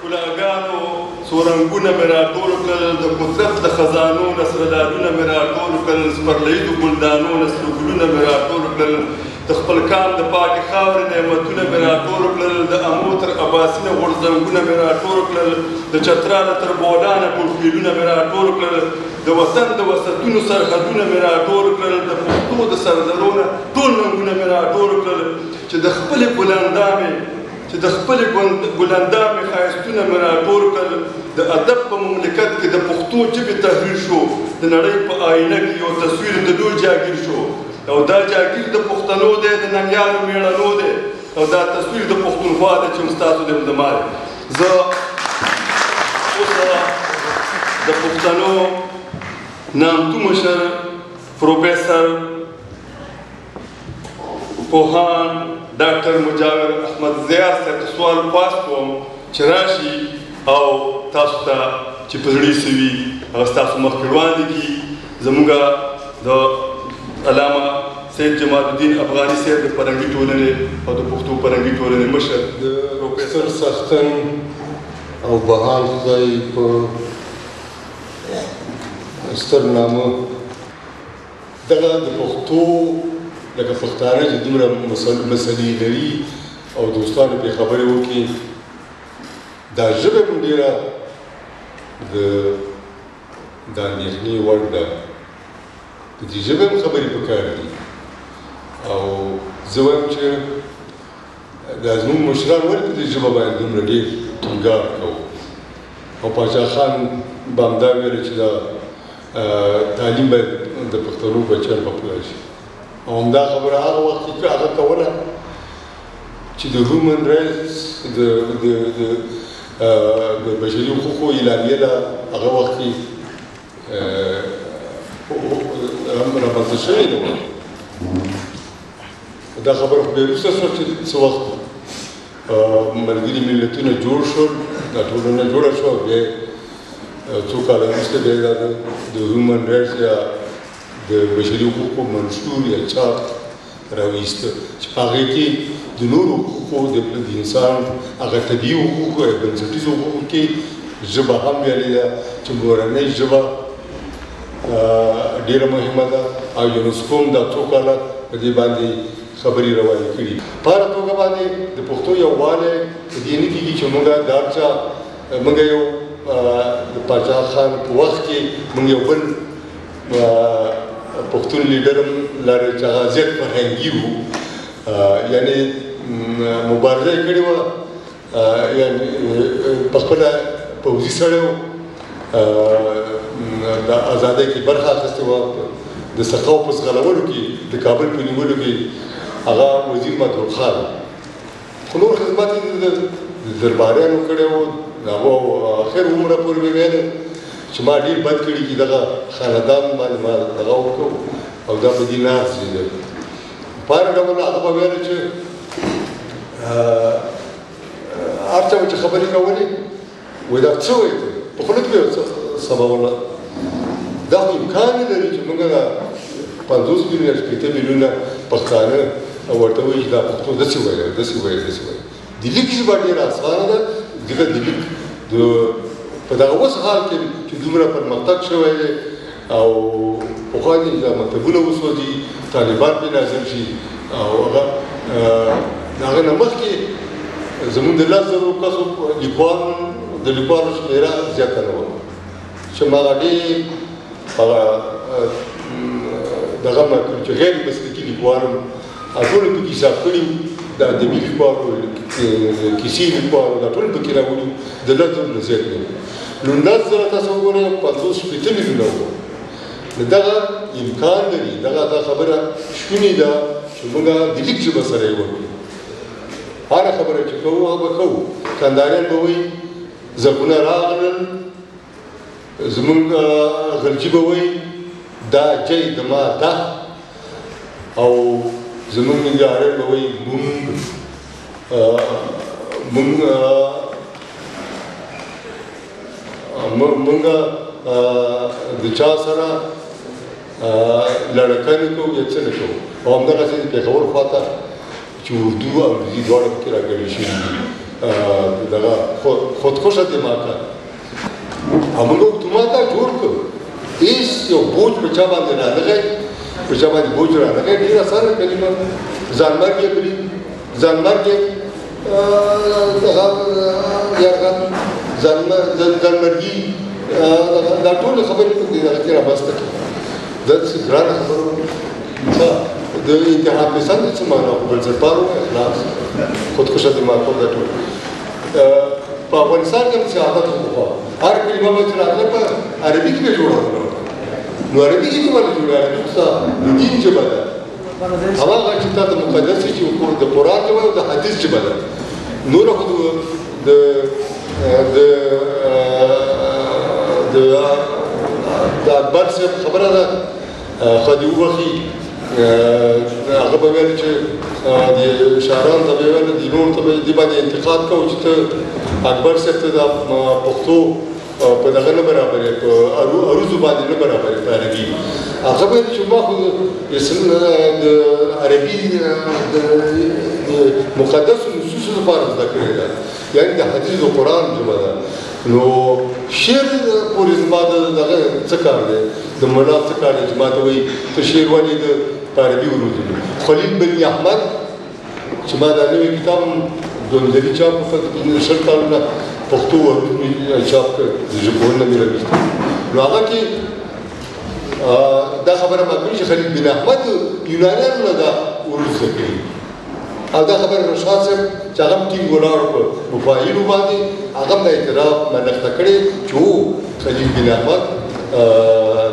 ښکلاګانو څو رنګونه مې راټول کړل، د قدرت د خزانو نه سره لالونه مې راټول کړل، سپرلیزو ګلدانو نه سره ګلونه مې راټول کړل، د خپل کام د پاکې خاورې نعمتونه مې راټول کړل، د امو تر اباسینه غورځنګونه مې راټول کړل، د چتراله تر بولانه ګلخیلونه مې راټول کړل، د وطن د وسطونو سرحدونه مې راټول کړل، د پښتو د سرزرونه ټول ننګونه مې راټول کړل، چې د خپلې ګلندامې ښایستونه مې راټول کړل. د ادب په مملکت کې د پښتو ژبې تحریر شو، د نړۍ په آینه کې یو تصویر د لوی جاګیر شو، او دا جاګیر د پښتنو دی، د ننګیالو مېړنو دی، او دا تصویر د پښتونخوا دی چې ستاسو دی زما دی. زه اوس د پښتنو نامتو مشر پروفیسر پوهان ډاکټر مجاور احمد زیار صاحب ته سوال پاس کوم چې راشي او تاسو ته چې په زړه سوي هغه ستاسو مخکې وړاندې کړي. زموږ د علامه سید جمال الدین افغاني صاحب د فرهنګي ټولنې او د پښتو فرهنګي ټولنې مشر د پروفیسر سختن او بهان خدای په ستر نامه دغه د پښتو لکه پښتانه چې دومره مسلې لري او دوستانو پرې خبرې وکړي، دا ژبه هم ډېره د اندېښنې وړ ده. د دې ژبې هم خبرې پکار دي، او زه وایم چې دا زموږ مشران ولې په دې ژبه باندې دومره ډېر ټینګار کوو. او پاچا خان به همدا ویله چې دا تعلیم باید د پښتنو بچیان په پوره شي، او همدا خبره هغه وخت کې هغه کوله چې د هیومن رایټس د بشري حقوقو اعلامیه ده هغه وخت کې رامنځته شوې نه وه. دا خبره خو بیا وروسته شوه چې څه وخت ملګري ملتونه جوړ شول، دا ټولنه جوړه شوه، بیا څو کاله وروسته بیا د هیومن رایټس یا د بشري حقوقو منشور یا چاپ راویسته چې په هغې کې د نورو حقوقو د انسان هغه طبیعي حقوقو یا بنسټیزو حقوقو کې ژبه هم ویلې ده چې مورنۍ ژبه ډېره مهمه ده، او یونسکو هم دا څو کاله په دې باندې خبرې روانې کړي. په هره توګه باندې د پښتو یووالی په دې نه کېږي چې موږ د هر چا موږ یو د پاچا خان په وخت کې موږ یو بل پښتون لیډر هم لرو چې هغه زیات فرهنګي و، یعنې مبارزه یې کړې وه، یعنې په خپله پوځي سړی و، د ازادۍ کې برخه اخیستې وه، د سقاو په ځغلولو کې د کابل په نیولو کې هغه وزیر مطلوب خان، خو نور خدمات یې د درباریانو کړی و. هغه اخر عمره پورې مې ویل چې ما ډېر بد کړي چې دغه خاندان باندې ما دغه وکړو او دا په دې نه ارزېدل. په هر ډول هغه به ویل چې هر چا به چې خبرې کولې وایي دا څه وایي ته په خوله کې به یې سببونه دا خو امکان نه لري چې موږ 50 میلیونه 60 میلیونه پښتانه ورته وایي چې دا پښتو داسې وایي داسې وایي داسې وایي. د لیک ژبه ډېره اسانه ده، ځکه د لیک په دغه اوس حال کې چې دومره پرمختګ شوی دی او پخوا دې دا مکتبونه وسوځي، طالبان پرې نازل شي، او هغه د هغه نه مخکې زموږ د 10,000 کسو د لیکوالو شمېره زیاته نه وه چې هغه ډېر هغه دغه چې غیر مسلکي لیکوال هم ټول پکې حساب کړي، د ادبي لیکوالو کیسې لیکوالو دا ټول پکې راوړي، د 10,000 نه زیات نه. نو 10,000 تاسو وګورئ 50-60 میلیونه وو. نو دغه امکان لري، دغه خبره شونې ده چې موږ د لیک ژبه سره یې وکړو. هره خبره چې کوو هغه به کوو. کندهاریان به وایي زرغونه راغلل، زمونږ غلجي به وایي دا جی د ما ده، او زمونږ ننګرهاریان به وایي مونږ د چا سره لړکه نه کوو یا څه نه کوو. او همدغسې د پېښور خواته چې اردو او انګریزي دواړه پکې راګډې شوي دي، دغه خودکشه دماغ کا موږ اتومات جوړ کړو هیڅ یو بوج په چا باندې رانغی په چا باندې بوج رانغی ډېره اسانه کلمه ځانمرګ یې کړي ځانمرګ یې یرغل ځانمرګي دا ټولې خبرې په دې دغه کې رامنځته کړي دا څه ګرانه خبره ده د انتحار پسند څه معنا خو بنسټپال و اخلاص خودکشه دماغ کول دا ټول په افغانستان کې چې عادت وکړو هر کلمه به چې راغله په عربي کې به جوړه نو عربي کې ولې جوړه عربي څه د دین ژبه ده هغه چې تا د مقدس چې د قرآن ژبه او د حدیث ژبه ده نور خو د اکبر صاحب خبره ده خو دې وبخي هغه به ویل چې د شاعران ته به ویل دي نور ته به دې باندې انتقاد کوو چې ته اکبر صاحب ته د پښتو په دغه نه برابرې په عروضو باندې نه برابرې په عربي هغه به چې ما خو د عربي د مقدسو نصوصو لپاره زده کړې ده یعنې د حدیث او قرآن ژبه ده نو شعر پورې زما دغه څه کار دی د ملا څه کار دی چې ما ته وایي ته شعر ولې د په عربي ولولې خلیل بن احمد چې ما دا نوی کتاب دوندري چاپ وکړ شل کالونه پښتو چاپ کړ د ژبپوهنې مې راویسته نو هغه کې دا خبره ما کړې چې خلیل بن احمد یونانیانو نه دا وروسته کړي او دا خبره رشاد صاحب چې هغه هم ټینګ ولاړ په مفاهیمو باندې هغه هم د اعتراف منښته کړې چې هو خلیل بن احمد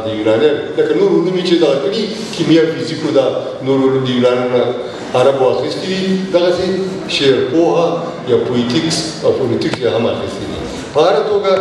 د یونانیانو لکه نور علوم یې چې دغه کړي کیمیا فزیکو دا نور علوم د یونانیانو نه عربو اخیستي دي دغسې شعر پوهه یا پویټیکس او فونیټیکس یې هم اخیستي دي په هره توګه